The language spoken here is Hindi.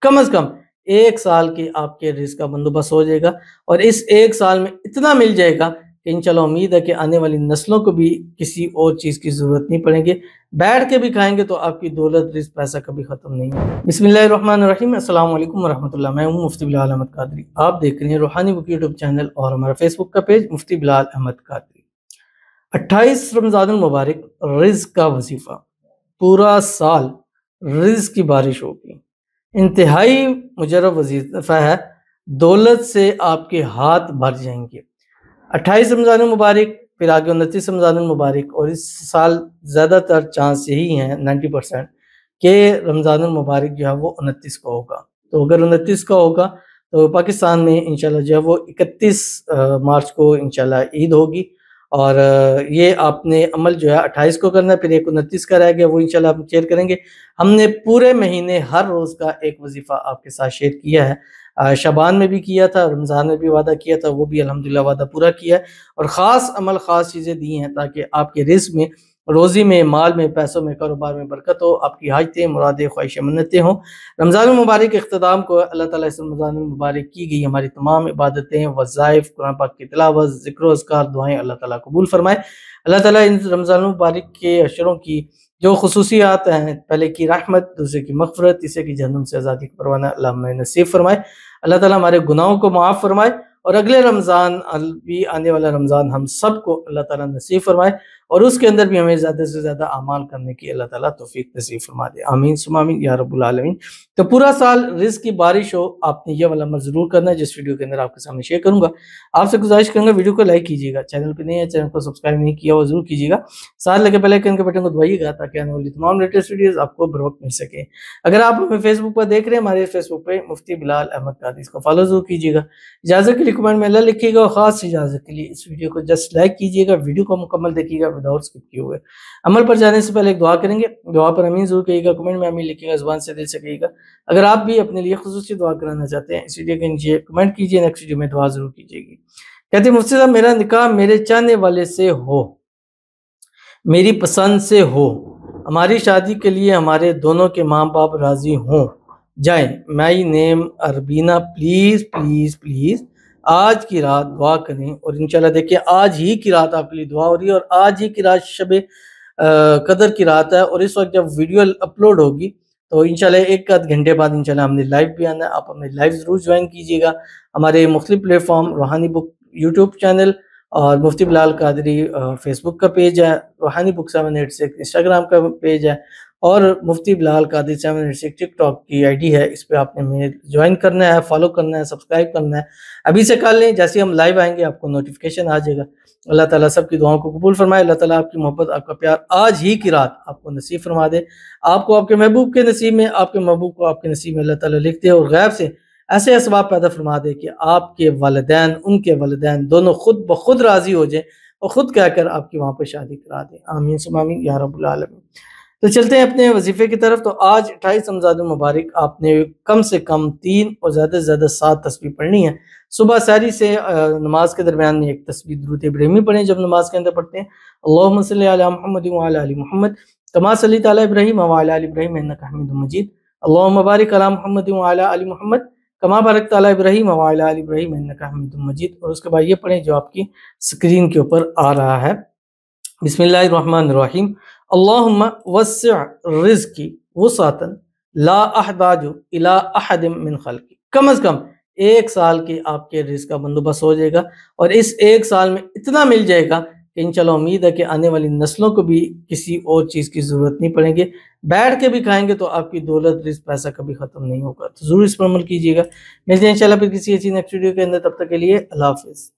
कम से कम 1 साल की आपके रिज़्क का बंदोबस्त हो जाएगा और इस 1 साल में इतना मिल जाएगा कि इंशाल्लाह उम्मीद है कि आने वाली नस्लों को भी किसी और चीज़ की ज़रूरत नहीं पड़ेगी। बैठ के भी खाएँगे तो आपकी दौलत, रिज़्क, पैसा कभी ख़त्म नहीं होगा। बिस्मिल्लाहिर्रहमानिर्रहीम, अस्सलाम वालेकुम वरहमतुल्लाह। मैं हूँ मुफ्ती बिलाल अहमद कादरी। आप देख रहे हैं रूहानी बुक यूट्यूब चैनल और हमारा फेसबुक का पेज मुफ्ती बिलाल अहमद कादरी। 28 रमज़ानुल मुबारक रिज़्क का वजीफ़ा, पूरा साल रिज़्क की बारिश होगी। इंतहाई मुजर्रब वजीफ़ा है, दौलत से आपके हाथ भर जाएंगे। 28 रमज़ान मुबारक, फिर आगे 29 रमज़ान मुबारक और इस साल ज़्यादातर चांस यही हैं 90% कि रमज़ान मुबारक जो है वो 29 को होगा। तो अगर 29 का होगा तो पाकिस्तान में इंशाल्लाह जो है वो 31 मार्च को इंशाल्लाह ईद होगी और ये आपने अमल जो है 28 को करना है, फिर एक 29 का रह गया वो इंशाल्लाह हम शेयर करेंगे। हमने पूरे महीने हर रोज़ का एक वजीफ़ा आपके साथ शेयर किया है। शबान में भी किया था, रमज़ान में भी वादा किया था, वो भी अल्हम्दुलिल्लाह वादा पूरा किया है और ख़ास अमल, ख़ास चीज़ें दी हैं ताकि आपके रिज़्क में, रोज़ी में, माल में, पैसों में, कारोबार में बरकत हो, आपकी हाजतें, मुरादें, ख्वाहिशें, मन्नतें हों। रमज़ान मुबारक के इख्तिताम को अल्लाह ताला इस रमज़ान मुबारक की गई हमारी तमाम इबादतें, वज़ाइफ, कुरान पाक की तिलावत, ज़िक्र अज़कार, दुआएँ अल्लाह ताला कबूल फरमाए। अल्लाह ताला इन रमज़ान मुबारक के अशरों की जो खुसूसियात हैं, पहले की रहमत, दूसरे की मग़फ़िरत, तीसरे की जहन्नम से आज़ादी का परवाना अल्लाह हमें नसीब फरमाए। अल्लाह ताला हमारे गुनाहों को माफ़ फरमाए और अगले रमज़ान भी आने वाला रमज़ान हम सबको अल्लाह ताला नसीब फरमाए और उसके अंदर भी हमें ज़्यादा से ज़्यादा अमाल करने की अल्लाह ताला तौफ़ीक नसीब फरमा दे। आमीन सुम्मा आमीन या रब्बुल आलमीन। तो पूरा साल रिज़्क की बारिश हो, आपने ये वाला अमल ज़रूर करना है जिस वीडियो के अंदर आपके सामने शेयर करूँगा। आपसे गुज़ारिश करूँगा वीडियो को लाइक कीजिएगा, चैनल पे नए हैं चैनल को सब्सक्राइब नहीं किया हो ज़रूर कीजिएगा, साथ लगे बेल आइकन के बटन को दबाइएगा ताकि आने वाली तमाम लेटेस्ट वीडियोज़ आपको बर वक्त मिल सके। अगर आप हमें फेसबुक पर देख रहे हैं, हमारे फेसबुक पे मुफ्ती बिलाल अहमद कादरी, इसको फॉलो ज़रूर कीजिएगा। इजाज़त के लिए कमेंट में अल्लाह लिखिएगा और ख़ास इजाज़त के लिए इस वीडियो को जस्ट लाइक कीजिएगा, वीडियो को मुकम्मल देखिएगा विदाउट स्किप किए हुए। अमल पर जाने से पहले एक दुआ करेंगे, दुआ पर आमीन ज़रूर कहिएगा, कमेंट में आमीन लिखिएगा, ज़ुबान से दिल से कहिएगा। अगर आप भी अपने लिए खुसूसी दुआ कराना चाहते हैं इस वीडियो के नीचे कमेंट कीजिए, नेक्स्ट वीडियो में दुआ ज़रूर कीजिएगी। कहते हैं मुफ्ती साहब, मेरा निकाह मेरे चाहने वाले से हो, मेरी पसंद से हो, हमारी शादी के लिए हमारे दोनों के माँ बाप राज़ी हों जाएँ। My name Arbina, please please please आज की रात दुआ करें और इंशाल्लाह देखिए आज ही की रात आपके लिए दुआ हो रही है और आज ही की रात शब कदर की रात है और इस वक्त जब वीडियो अपलोड होगी तो इंशाल्लाह एक आध घंटे बाद इंशाल्लाह हमने लाइव भी आना है। आप हमें लाइव ज़रूर ज्वाइन कीजिएगा। हमारे मुख्तलिफ प्लेटफॉर्म रूहानी बुक यूट्यूब चैनल और मुफ्ती बिलाल कादरी फेसबुक का पेज है, रूहानी बुक 786 इंस्टाग्राम का पेज है और मुफ्ती बिलाल कादरी 786 टिकटॉक की आईडी है। इस पे आपने हमें ज्वाइन करना है, फॉलो करना है, सब्सक्राइब करना है। अभी से कर लें, जैसे हम लाइव आएंगे आपको नोटिफिकेशन आ जाएगा। अल्लाह ताला सबकी दुआओं को कबूल फरमाए। अल्लाह ताला आपकी मोहब्बत, आपका प्यार आज ही की रात आपको नसीब फरमा दे। आपको आपके महबूब के नसीब में, आपके महबूब को आपके नसीब में अल्लाह ताला लिख दे और गैब से ऐसे असबाब पैदा फरमा दे कि आपके वालिदैन, उनके वालिदैन दोनों खुद ब खुद राज़ी हो जाए और खुद कहकर आपकी वहाँ पर शादी करा दें। आमीन सुम्मा आमीन या रब्बुल आलमीन। तो चलते हैं अपने वजीफे की तरफ। तो आज 28 रमज़ान मुबारक आपने कम से कम 3 और ज़्यादा से ज़्यादा 7 तस्बीह पढ़नी है। सुबह सहरी से नमाज के दरमियान में एक तस्बीह दुरूद इब्राहिमी पढ़ें जब नमाज के अंदर पढ़ते हैं। अल्लाहुम्मा सल्ली अला मुहम्मद व अला आलि मुहम्मद कमा सल्लैता अला इब्राहीम व अला आलि इब्राहीम इन्नका हमीदुम मजीद। अल्लाहुम्मा बारिक अला मुहम्मद व अला आलि मुहम्मद कमा बारकता अला इब्राहीम व अला आलि इब्राहीम इन्नका हमीदुम मजीद। और उसके बाद ये पढ़ें जो आपकी स्क्रीन के ऊपर आ रहा है। बिस्मिल्लाहिर्रहमानिर्रहीम। अल्लाहुम्मा वस्सि' रिज़्क़ी वुसअतन ला अहताजु इला अहदिम मिन खल्क़ी। कम से कम 1 साल की आपके रिज़्क़ का बंदोबस्त हो जाएगा और इस 1 साल में इतना मिल जाएगा कि इंशाल्लाह उम्मीद है कि आने वाली नस्लों को भी किसी और चीज़ की ज़रूरत नहीं पड़ेगी। बैठ के भी खाएंगे तो आपकी दौलत, रिज़्क़, पैसा कभी ख़त्म नहीं होगा। तो ज़रूर इस पर अमल कीजिएगा। मिलते हैं इंशाल्लाह फिर किसी ऐसी नेक्स्ट वीडियो के अंदर। तब तक के लिए अल्लाह हाफ़िज़।